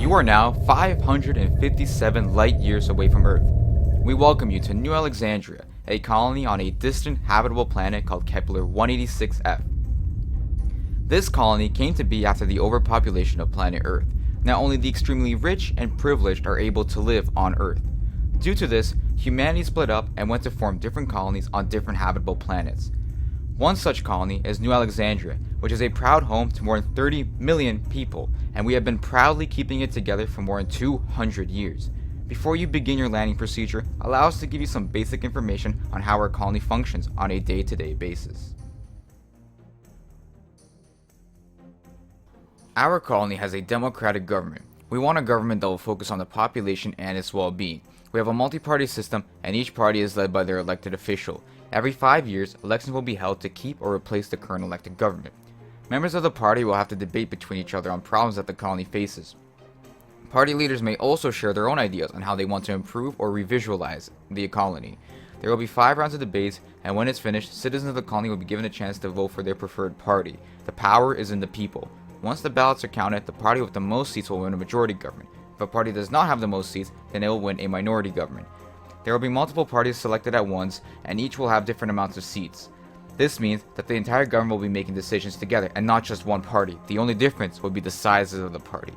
You are now 557 light years away from Earth. We welcome you to New Alexandria, a colony on a distant habitable planet called Kepler 186f. This colony came to be after the overpopulation of planet Earth. Now only the extremely rich and privileged are able to live on Earth. Due to this, humanity split up and went to form different colonies on different habitable planets. One such colony is New Alexandria, which is a proud home to more than 30 million people, and we have been proudly keeping it together for more than 200 years. Before you begin your landing procedure, allow us to give you some basic information on how our colony functions on a day-to-day basis. Our colony has a democratic government. We want a government that will focus on the population and its well-being. We have a multi-party system, and each party is led by their elected official. Every 5 years, elections will be held to keep or replace the current elected government. Members of the party will have to debate between each other on problems that the colony faces. Party leaders may also share their own ideas on how they want to improve or revisualize the colony. There will be 5 rounds of debates, and when it's finished, citizens of the colony will be given a chance to vote for their preferred party. The power is in the people. Once the ballots are counted, the party with the most seats will win a majority government. If a party does not have the most seats, then it will win a minority government. There will be multiple parties selected at once, and each will have different amounts of seats. This means that the entire government will be making decisions together, and not just one party. The only difference will be the sizes of the party.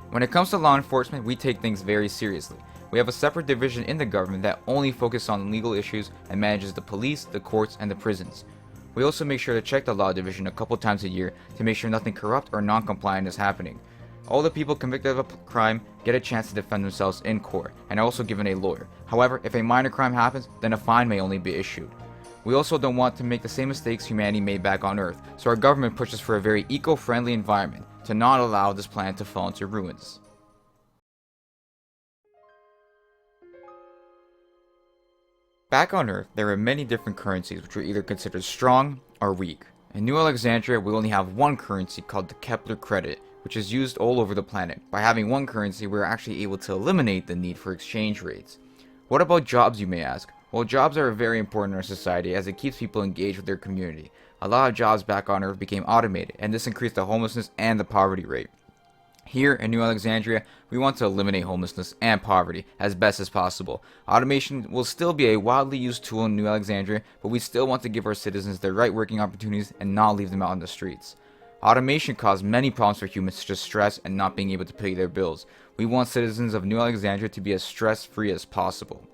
When it comes to law enforcement, we take things very seriously. We have a separate division in the government that only focuses on legal issues and manages the police, the courts, and the prisons. We also make sure to check the law division a couple times a year to make sure nothing corrupt or non-compliant is happening. All the people convicted of a crime get a chance to defend themselves in court and are also given a lawyer. However, if a minor crime happens, then a fine may only be issued. We also don't want to make the same mistakes humanity made back on Earth, so our government pushes for a very eco-friendly environment to not allow this planet to fall into ruins. Back on Earth, there are many different currencies which are either considered strong or weak. In New Alexandria, we only have one currency called the Kepler credit, which is used all over the planet. By having one currency, we're actually able to eliminate the need for exchange rates. What about jobs, you may ask? Well, jobs are very important in our society as it keeps people engaged with their community. A lot of jobs back on Earth became automated, and this increased the homelessness and the poverty rate. Here in New Alexandria, we want to eliminate homelessness and poverty as best as possible. Automation will still be a widely used tool in New Alexandria, but we still want to give our citizens the right working opportunities and not leave them out on the streets. Automation caused many problems for humans such as stress and not being able to pay their bills. We want citizens of New Alexandria to be as stress-free as possible.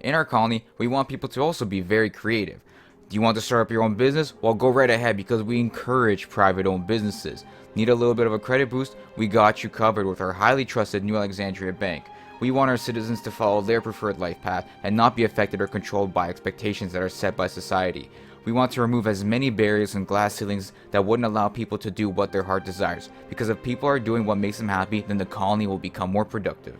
In our colony, we want people to also be very creative. Do you want to start up your own business? Well, go right ahead because we encourage private-owned businesses. Need a little bit of a credit boost? We got you covered with our highly trusted New Alexandria Bank. We want our citizens to follow their preferred life path and not be affected or controlled by expectations that are set by society. We want to remove as many barriers and glass ceilings that wouldn't allow people to do what their heart desires, because if people are doing what makes them happy, then the colony will become more productive.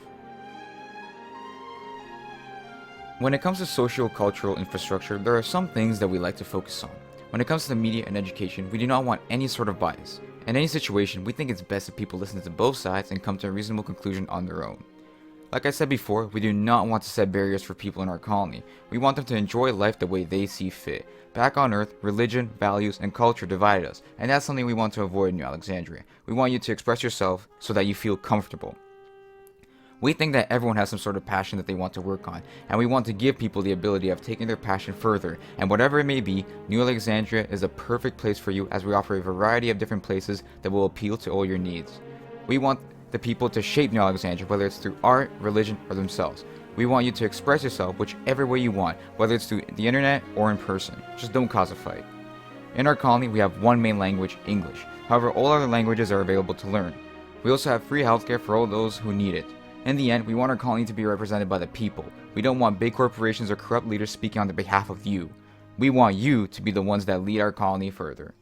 When it comes to socio-cultural infrastructure, there are some things that we like to focus on. When it comes to the media and education, we do not want any sort of bias. In any situation, we think it's best if people listen to both sides and come to a reasonable conclusion on their own. Like I said before, we do not want to set barriers for people in our colony. We want them to enjoy life the way they see fit. Back on Earth, religion, values, and culture divided us, and that's something we want to avoid in New Alexandria. We want you to express yourself so that you feel comfortable. We think that everyone has some sort of passion that they want to work on, and we want to give people the ability of taking their passion further, and whatever it may be, New Alexandria is a perfect place for you as we offer a variety of different places that will appeal to all your needs. We want the people to shape New Alexandria, whether it's through art, religion, or themselves. We want you to express yourself whichever way you want, whether it's through the internet or in person. Just don't cause a fight. In our colony, we have one main language, English. However, all other languages are available to learn. We also have free healthcare for all those who need it. In the end, we want our colony to be represented by the people. We don't want big corporations or corrupt leaders speaking on behalf of you. We want you to be the ones that lead our colony further.